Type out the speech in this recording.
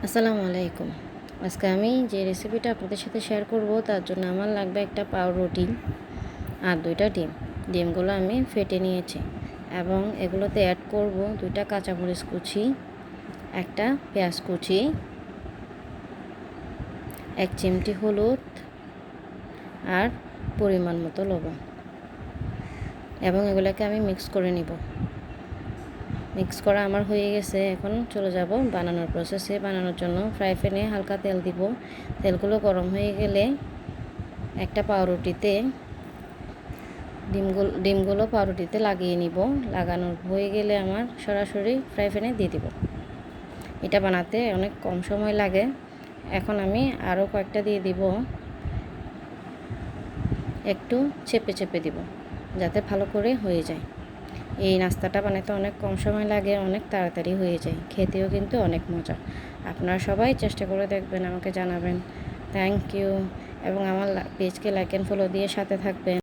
আসসালামু আলাইকুম। আজকে আমি যে রেসিপিটা আপনাদের সাথে শেয়ার করব তার জন্য আমার লাগবে একটা পাউরুটি আর 2টা ডিম। ডিমগুলো আমি ফেটে নিয়েছি এবং এগুলোতে অ্যাড করব 2টা কাঁচামরিচ কুচি, একটা পেঁয়াজ কুচি, 1 চিমটি হলুদ আর পরিমাণ মতো লবণ, এবং এগুলোকে আমি মিক্স করে নিব। মিক্স করা আমার হয়ে গেছে। এখন চলে যাব বানানোর প্রসেসে। বানানোর জন্য ফ্রাই প্যানে হালকা তেল দিব। তেলগুলো গরম হয়ে গেলে একটা পাউরুটিতে ডিমগুলো পাউরুটিতে লাগিয়ে নিব। লাগানো হয়ে গেলে আমার সরাসরি ফ্রাই প্যানে দিয়ে দিব। এটা বানাতে অনেক কম সময় লাগে। এখন আমি আরও কয়েকটা দিয়ে দিব, একটু চেপে চেপে দিব যাতে ভালো করে হয়ে যায়। এই নাস্তাটা বানাতে অনেক কম সময় লাগে, অনেক তাড়াতাড়ি হয়ে যায়, খেতেও কিন্তু অনেক মজা। আপনারা সবাই চেষ্টা করে দেখবেন, আমাকে জানাবেন। থ্যাংক ইউ, এবং আমার পেজকে লাইক অ্যান্ড ফলো দিয়ে সাথে থাকবেন।